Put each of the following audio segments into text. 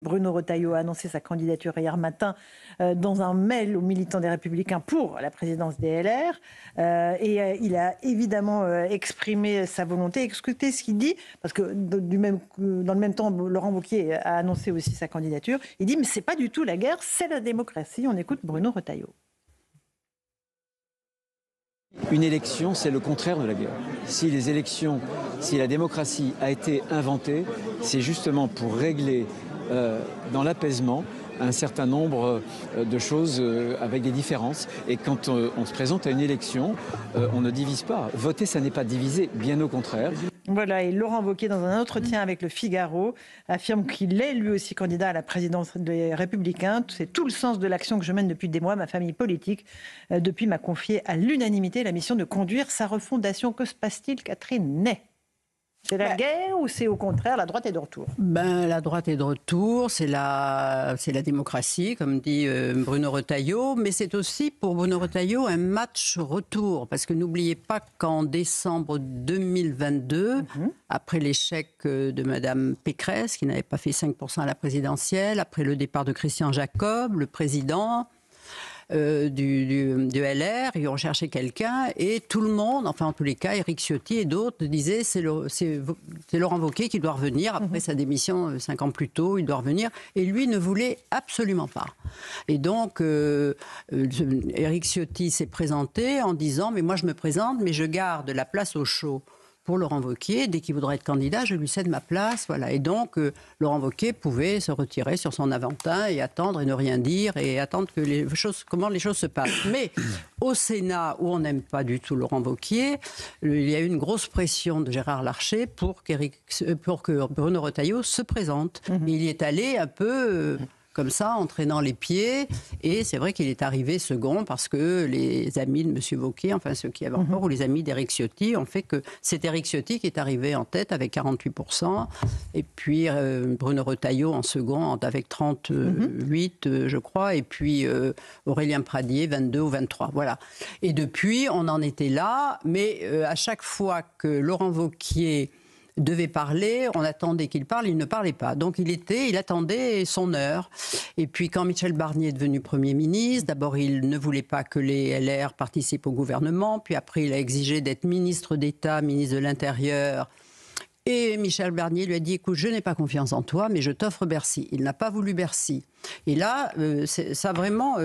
Bruno Retailleau a annoncé sa candidature hier matin dans un mail aux militants des Républicains pour la présidence des LR. Il a évidemment exprimé sa volonté. Écoutez ce qu'il dit, parce que dans le même temps, Laurent Wauquiez a annoncé aussi sa candidature. Il dit, mais c'est pas du tout la guerre, c'est la démocratie. On écoute Bruno Retailleau. Une élection, c'est le contraire de la guerre. Si la démocratie a été inventée, c'est justement pour régler dans l'apaisement un certain nombre de choses avec des différences. Et quand on se présente à une élection, on ne divise pas. Voter, ça n'est pas diviser, bien au contraire. Voilà, et Laurent Wauquiez, dans un entretien avec Le Figaro, affirme qu'il est lui aussi candidat à la présidence des Républicains. C'est tout le sens de l'action que je mène depuis des mois. Ma famille politique, depuis, m'a confié à l'unanimité la mission de conduire sa refondation. Que se passe-t-il, Catherine Ney ? C'est la guerre ou c'est au contraire la droite est de retour ? La droite est de retour, c'est la démocratie, comme dit Bruno Retailleau, mais c'est aussi pour Bruno Retailleau un match retour, parce que n'oubliez pas qu'en décembre 2022, après l'échec de Madame Pécresse, qui n'avait pas fait 5% à la présidentielle, après le départ de Christian Jacob, le président du LR, ils ont cherché quelqu'un et tout le monde, enfin en tous les cas, Éric Ciotti et d'autres disaient c'est Laurent Wauquiez qui doit revenir après sa démission 5 ans plus tôt, il doit revenir, et lui ne voulait absolument pas. Et donc Éric Ciotti s'est présenté en disant mais moi je me présente mais je garde la place au chaud pour Laurent Wauquiez, dès qu'il voudrait être candidat, je lui cède ma place, voilà. Et donc, Laurent Wauquiez pouvait se retirer sur son Aventin et attendre et ne rien dire et attendre comment les choses se passent. Mais au Sénat, où on n'aime pas du tout Laurent Wauquiez, il y a eu une grosse pression de Gérard Larcher pour que Bruno Retailleau se présente. Et il y est allé un peu comme ça, entraînant les pieds. Et c'est vrai qu'il est arrivé second parce que les amis de M. Wauquiez, enfin ceux qui avaient encore, ou les amis d'Éric Ciotti, ont fait que c'est Éric Ciotti qui est arrivé en tête avec 48%. Et puis Bruno Retailleau en second avec 38, je crois. Et puis Aurélien Pradier, 22 ou 23. Voilà. Et depuis, on en était là. Mais à chaque fois que Laurent Wauquiez devait parler, on attendait qu'il parle, il ne parlait pas. Donc il attendait son heure. Et puis quand Michel Barnier est devenu Premier ministre, d'abord il ne voulait pas que les LR participent au gouvernement, puis après il a exigé d'être ministre d'État, ministre de l'Intérieur. Et Michel Barnier lui a dit, écoute, je n'ai pas confiance en toi, mais je t'offre Bercy. Il n'a pas voulu Bercy. Et là, ça vraiment,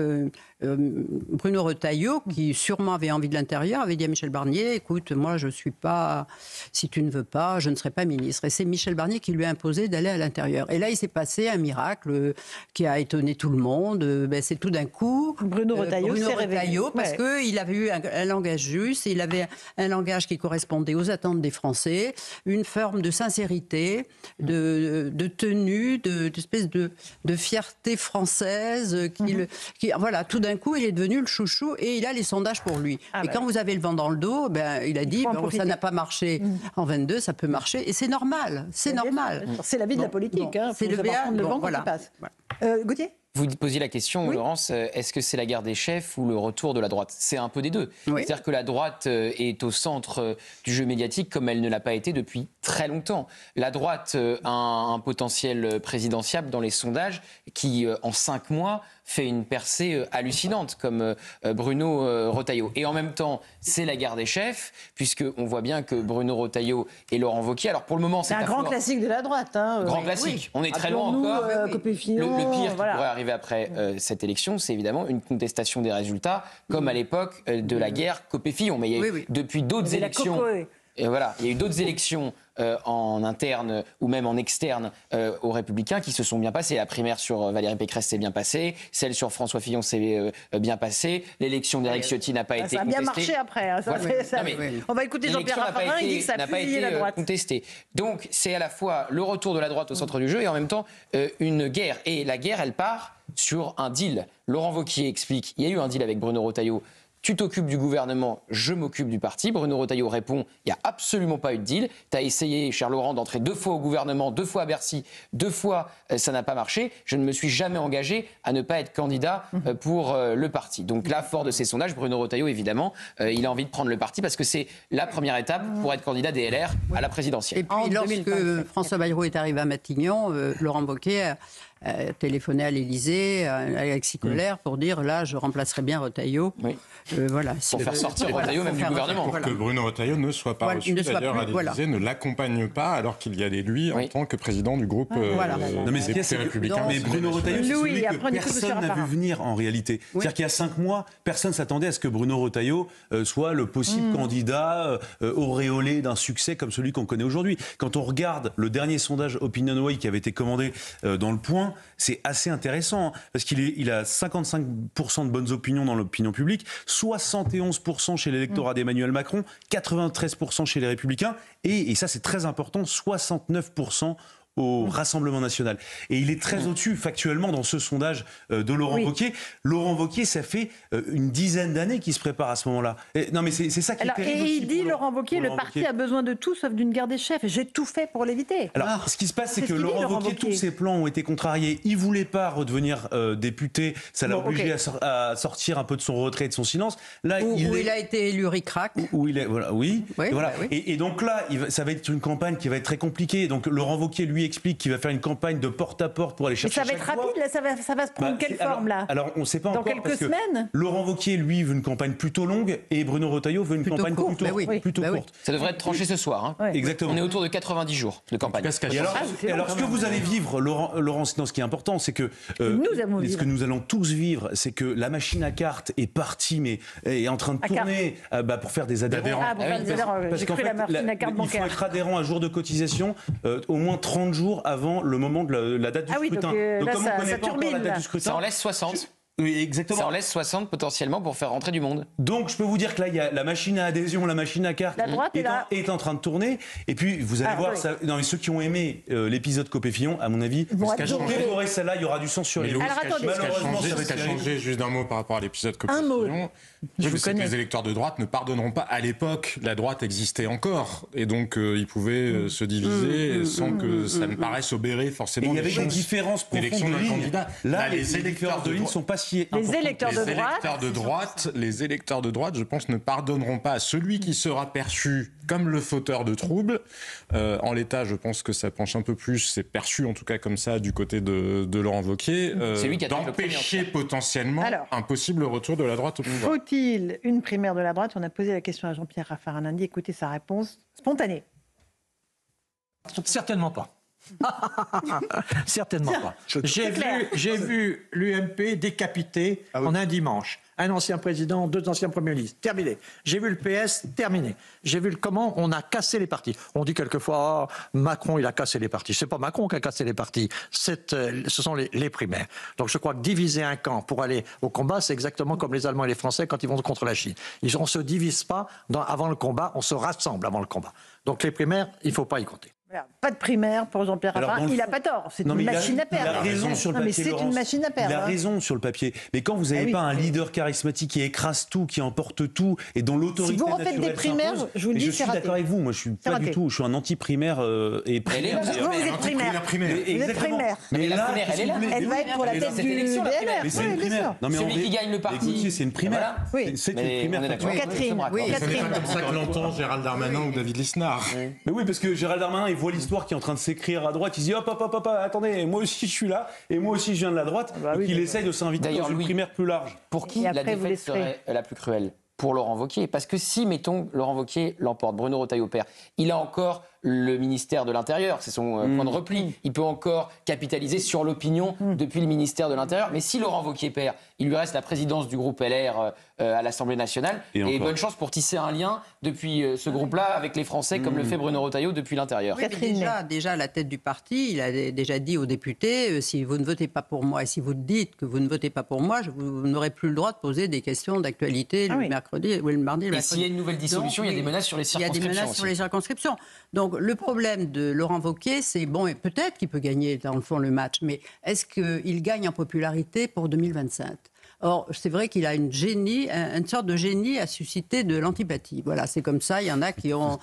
Bruno Retailleau, qui sûrement avait envie de l'intérieur, avait dit à Michel Barnier, écoute, moi je ne suis pas, si tu ne veux pas, je ne serai pas ministre. Et c'est Michel Barnier qui lui a imposé d'aller à l'intérieur. Et là, il s'est passé un miracle qui a étonné tout le monde. C'est tout d'un coup Bruno Retailleau, parce qu'il avait eu un langage juste, il avait un langage qui correspondait aux attentes des Français, une forme de sincérité, de tenue, d'espèce de fierté française, voilà, tout d'un coup, il est devenu le chouchou et il a les sondages pour lui. Et quand vous avez le vent dans le dos, il a dit, ça n'a pas marché en 22, ça peut marcher. Et c'est normal, c'est normal. C'est la vie de la politique. C'est le vent qui passe. Gauthier ? Vous posiez la question, Laurence, est-ce que c'est la guerre des chefs ou le retour de la droite ? C'est un peu des deux. Oui. C'est-à-dire que la droite est au centre du jeu médiatique comme elle ne l'a pas été depuis très longtemps. La droite a un potentiel présidentiable dans les sondages qui, en 5 mois, fait une percée hallucinante, comme Bruno Retailleau. Et en même temps, c'est la guerre des chefs, puisqu'on voit bien que Bruno Retailleau et Laurent Wauquiez... Alors pour le moment, c'est un grand classique de la droite. Grand classique. On est très loin encore. Le pire qui pourrait arriver après cette élection, c'est évidemment une contestation des résultats, comme à l'époque de la guerre Copé-Fillon. Mais il y a eu depuis d'autres élections... Et voilà, il y a eu d'autres élections en interne ou même en externe aux Républicains qui se sont bien passées. La primaire sur Valérie Pécresse s'est bien passée, celle sur François Fillon s'est bien passée, l'élection d'Éric Ciotti n'a pas été contestée. Ça a bien marché après. On va écouter Jean-Pierre Raffarin, il dit que ça a fusillé la droite. Contesté. Donc c'est à la fois le retour de la droite au centre du jeu et en même temps une guerre. Et la guerre, elle part sur un deal. Laurent Wauquiez explique, il y a eu un deal avec Bruno Retailleau. Tu t'occupes du gouvernement, je m'occupe du parti. Bruno Retailleau répond, il n'y a absolument pas eu de deal. Tu as essayé, cher Laurent, d'entrer 2 fois au gouvernement, 2 fois à Bercy, 2 fois ça n'a pas marché. Je ne me suis jamais engagé à ne pas être candidat pour le parti. Donc là, fort de ces sondages, Bruno Retailleau, évidemment, il a envie de prendre le parti parce que c'est la première étape pour être candidat des LR à la présidentielle. Et puis lorsque François Bayrou est arrivé à Matignon, Laurent Wauquiez téléphoné à l'Élysée, à Alexis Collère, pour dire là, je remplacerai bien Retailleau. Oui. Voilà. Pour faire sortir Retailleau même du gouvernement. Pour que Bruno Retailleau ne soit pas reçu, d'ailleurs, à l'Élysée, ne l'accompagne pas, alors qu'il y allait lui en tant que président du groupe Non, mais des Républicains. Mais Bruno Retailleau, c'est celui que personne n'a vu venir en réalité. C'est-à-dire qu'il y a 5 mois, personne ne s'attendait à ce que Bruno Retailleau soit le possible candidat auréolé d'un succès comme celui qu'on connaît aujourd'hui. Quand on regarde le dernier sondage OpinionWay qui avait été commandé dans Le Point, c'est assez intéressant, parce qu'il a 55% de bonnes opinions dans l'opinion publique, 71% chez l'électorat d'Emmanuel Macron, 93% chez les Républicains, et ça c'est très important, 69% au Rassemblement national. Et il est très au-dessus, factuellement, dans ce sondage de Laurent Wauquiez. Laurent Wauquiez, ça fait une dizaine d'années qu'il se prépare à ce moment-là. Non, mais c'est ça qui est terrible. Et il dit, Laurent Wauquiez, le parti a besoin de tout sauf d'une guerre des chefs. J'ai tout fait pour l'éviter. Alors, ce qui se passe, c'est que Laurent Wauquiez, tous ses plans ont été contrariés. Il ne voulait pas redevenir député. Ça l'a obligé à sortir un peu de son retrait et de son silence. Là, il a été élu ric-rac. Où il est, voilà, oui. Oui, voilà. oui. Et donc là, ça va être une campagne qui va être très compliquée. Donc Laurent Wauquiez, lui, explique qu'il va faire une campagne de porte-à-porte pour aller chercher. Mais ça va être rapide, là, ça va se prendre quelle forme, là? Alors, on ne sait pas dans encore. Quelques parce que semaines Laurent Wauquiez, lui, veut une campagne plutôt longue et Bruno Retailleau veut une campagne courte, plutôt oui. courte. Ça devrait être tranché ce soir. Hein. Exactement. On est autour de 90 jours de campagne. Et alors, ce que vous allez vivre, Laurent, sinon, ce qui est important, c'est que ce que nous allons tous vivre, c'est que la machine à cartes est partie, mais est en train de tourner pour faire des adhérents. J'ai cru la machine à cartes il faut bancaire. être adhérent à jour de cotisation au moins 30 jours avant le moment de la date du scrutin. Donc, comme on ne connaît ça pas encore la date du scrutin, Ça en laisse 60. Oui, exactement. Ça en laisse 60 potentiellement pour faire rentrer du monde. Donc je peux vous dire que là, il y a la machine à adhésion, la machine à cartes La droite est en train de tourner. Et puis vous allez voir, ça, non, mais ceux qui ont aimé l'épisode Copé-Fillon, à mon avis, dévorer celle-là, il y aura du sang sur les loups. Malheureusement, ce qui a changé, juste d'un mot par rapport à l'épisode Copé-Fillon, c'est que les électeurs de droite ne pardonneront pas. À l'époque, la droite existait encore. Et donc ils pouvaient se diviser sans que ça ne paraisse obérer forcément. Et il y avait des différences profondes de ligne. Là, les électeurs de ligne sont pas si importants. Les électeurs de droite, je pense, ne pardonneront pas à celui qui sera perçu comme le fauteur de troubles. En l'état, je pense que ça penche un peu plus, c'est perçu en tout cas comme ça du côté de Laurent Wauquiez, d'empêcher potentiellement un possible retour de la droite au pouvoir. Faut-il une primaire de la droite? On a posé la question à Jean-Pierre Raffarin-Lundi. Écoutez sa réponse spontanée. Certainement pas. Certainement pas. J'ai vu l'UMP décapiter en un dimanche. Un ancien président, 2 anciens premiers ministres. Terminé. J'ai vu le PS, terminé. J'ai vu comment on a cassé les partis. On dit quelquefois, Macron, il a cassé les partis. C'est pas Macron qui a cassé les partis. Ce sont les primaires. Donc je crois que diviser un camp pour aller au combat, c'est exactement comme les Allemands et les Français quand ils vont contre la Chine. On ne se divise pas avant le combat, on se rassemble avant le combat. Donc les primaires, il ne faut pas y compter. Voilà, pas de primaire pour Jean-Pierre Raffarin. Il n'a pas tort. C'est une machine à perdre. Il a raison sur le papier. C'est une machine à perdre. Il a raison sur le papier. Mais quand vous n'avez pas un leader charismatique qui écrase tout, qui emporte tout et dont l'autorité naturelle Si vous refaites des primaires, je vous le dis, c'est raté. Je suis d'accord avec vous. Moi, je suis pas du tout. Je suis un anti-primaire et primaire. Vous êtes primaire. Vous êtes primaire. Mais la primaire, elle est là. Elle va être pour la tête du DLR. Mais c'est une primaire. Celui qui gagne le parti. C'est une primaire. C'est une primaire. Catherine. Ce n'est pas comme ça que l'entend Gérald Darmanin ou David Lisnard. Mais oui, parce que Gérald Darmanin, il voit l'histoire qui est en train de s'écrire à droite. Il se dit hop, attendez, moi aussi je suis là et moi aussi je viens de la droite. Donc il essaye de s'inviter dans une primaire plus large. Pour qui la défaite serait la plus cruelle? Pour Laurent Wauquiez. Parce que si, mettons, Laurent Wauquiez l'emporte, Bruno Retailleau perd, il a encore le ministère de l'Intérieur, c'est son point de repli. Il peut encore capitaliser sur l'opinion depuis le ministère de l'Intérieur. Mais si Laurent Wauquiez perd, il lui reste la présidence du groupe LR à l'Assemblée nationale. Et bonne chance pour tisser un lien depuis ce groupe-là avec les Français, comme le fait Bruno Retailleau depuis l'Intérieur. Oui, déjà, à la tête du parti, il a déjà dit aux députés, si vous ne votez pas pour moi, et si vous dites que vous ne votez pas pour moi, vous n'aurez plus le droit de poser des questions d'actualité le mercredi ou le mardi. Et s'il y a une nouvelle dissolution, il y a des menaces sur les circonscriptions. Il y a des menaces sur les circonscriptions. Donc le problème de Laurent Wauquiez, c'est bon, et peut-être qu'il peut gagner dans le fond le match, mais est-ce qu'il gagne en popularité pour 2025 ? Or, c'est vrai qu'il a une sorte de génie à susciter de l'antipathie. Voilà, c'est comme ça. Il y en a qui ont.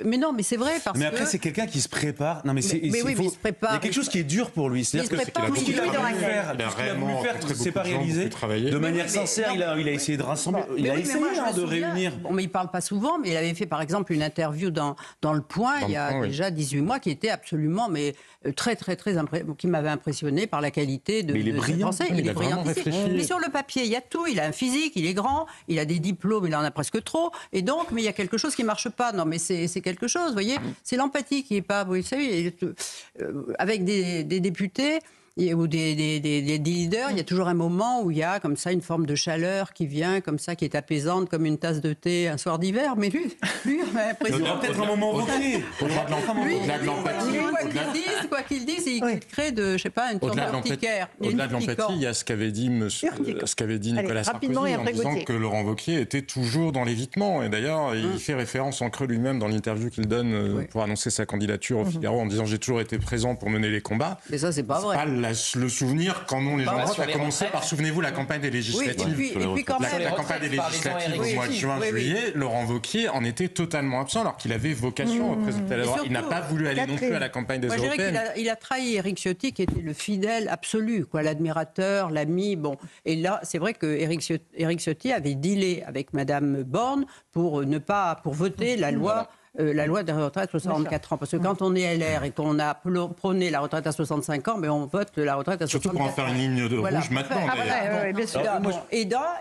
Mais non, mais c'est vrai parce mais après, que... c'est quelqu'un qui se prépare. Non, mais c'est. Mais oui, mais il se prépare. Il y a quelque chose qui est dur pour lui. C'est-à-dire que qu'il a voulu faire, c'est pas réalisé. De manière sincère, il a essayé de rassembler. Il a essayé de réunir. Bon, mais il parle pas souvent, mais il avait fait par exemple une interview dans Le Point il y a déjà 18 mois qui était absolument, mais très qui m'avait impressionné par la qualité de. Mais il est brillant. Il est brillant. Mais sur le papier, il y a tout. Il a un physique, il est grand, il a des diplômes, il en a presque trop. Et donc, mais il y a quelque chose qui marche pas. Non, mais c'est quelque chose, vous voyez. C'est l'empathie qui est pas. Vous savez, avec des députés. Ou des leaders, il y a toujours un moment où il y a comme ça une forme de chaleur qui vient, comme ça, qui est apaisante, comme une tasse de thé un soir d'hiver. Mais lui il y aura peut-être un moment Wauquiez. Au-delà de l'empathie, quoi qu'il dise, il crée une sorte d'urticaire. Au-delà de l'empathie, il y a ce qu'avait dit Nicolas Sarkozy en disant que Laurent Wauquiez était toujours dans l'évitement. Et d'ailleurs, il fait référence en creux lui-même dans l'interview qu'il donne pour annoncer sa candidature au Figaro en disant « J'ai toujours été présent pour mener les combats ». Mais ça, c'est pas vrai. Le souvenir qu'en ont les gens. Ça a commencé par, souvenez-vous, la campagne des législatives. Oui, et puis quand même, la campagne des législatives au mois de juin-juillet, Laurent Wauquiez en était totalement absent alors qu'il avait vocation à représenter la droite. Il n'a pas voulu aller non plus à la campagne des européennes. Il a trahi Éric Ciotti qui était le fidèle absolu, l'admirateur, l'ami. Bon. Et là, c'est vrai que Éric Ciotti avait dealé avec Madame Borne pour voter la loi. La loi des retraites à 64 ans. Parce que quand on est LR et qu'on a prôné la retraite à 65 ans, mais on vote la retraite à 64 ans. Surtout pour en faire une ligne de rouge maintenant. Bien sûr.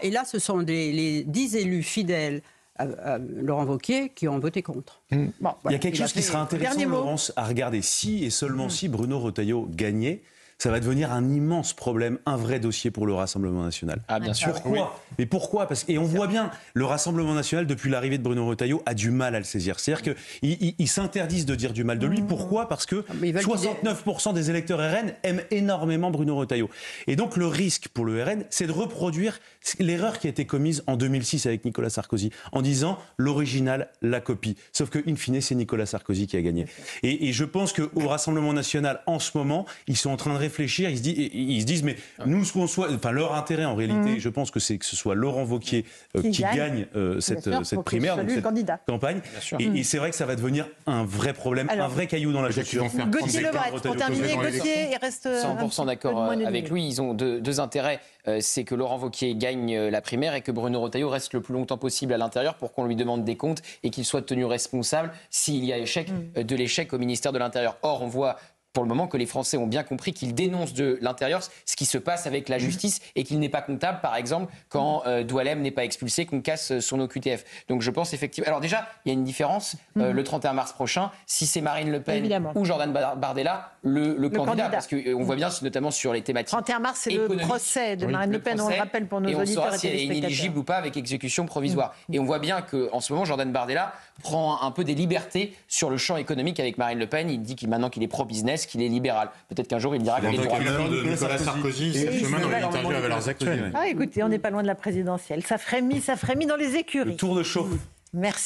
Et là, ce sont les 10 élus fidèles à Laurent Wauquiez qui ont voté contre. Bon, il y a quelque chose qui sera intéressant, Laurence, à regarder. Si et seulement si Bruno Retailleau gagnait, ça va devenir un immense problème, un vrai dossier pour le Rassemblement national. Ah, bien sûr. Pourquoi ? Mais pourquoi ? Et on voit bien, le Rassemblement national, depuis l'arrivée de Bruno Retailleau, a du mal à le saisir. C'est-à-dire qu'ils s'interdisent de dire du mal de lui. Pourquoi ? Parce que 69% des électeurs RN aiment énormément Bruno Retailleau. Et donc le risque pour le RN, c'est de reproduire l'erreur qui a été commise en 2006 avec Nicolas Sarkozy, en disant l'original, la copie. Sauf que, in fine, c'est Nicolas Sarkozy qui a gagné. Et je pense qu'au Rassemblement national, en ce moment, ils sont en train de réfléchir, ils se disent, mais nous, ce qu'on soit, leur intérêt en réalité, je pense que c'est que ce soit Laurent Wauquiez qui gagne cette primaire, donc cette campagne. Et c'est vrai que ça va devenir un vrai problème, un vrai caillou dans la chaussure. Gauthier Lebret, pour terminer, Gauthier, il reste 100% d'accord avec lui. Ils ont deux intérêts. C'est que Laurent Wauquiez gagne la primaire et que Bruno Retailleau reste le plus longtemps possible à l'intérieur pour qu'on lui demande des comptes et qu'il soit tenu responsable s'il y a de l'échec au ministère de l'Intérieur. Or, on voit pour le moment que les Français ont bien compris qu'il dénonce de l'intérieur ce qui se passe avec la justice et qu'il n'est pas comptable, par exemple, quand Doualem n'est pas expulsé, qu'on casse son OQTF. Donc je pense effectivement... Alors déjà, il y a une différence. Le 31 mars prochain, si c'est Marine Le Pen ou Jordan Bardella, le candidat, parce qu'on voit bien, notamment sur les thématiques 31 mars, c'est le procès de Marine Le Pen, on le rappelle pour nos auditeurs et téléspectateurs. Et on saura si elle est inéligible ou pas avec exécution provisoire. Et on voit bien qu'en ce moment, Jordan Bardella prend un peu des libertés sur le champ économique avec Marine Le Pen. Il dit maintenant qu'il est pro-business, qu'il est libéral. Peut-être qu'un jour, il dira qu'il est droit. De Nicolas Sarkozy, cette semaine, dans l'interview avec leurs actuels. Ah, écoutez, on n'est pas loin de la présidentielle. Ça frémit dans les écuries. Le tour de chauffe. Merci.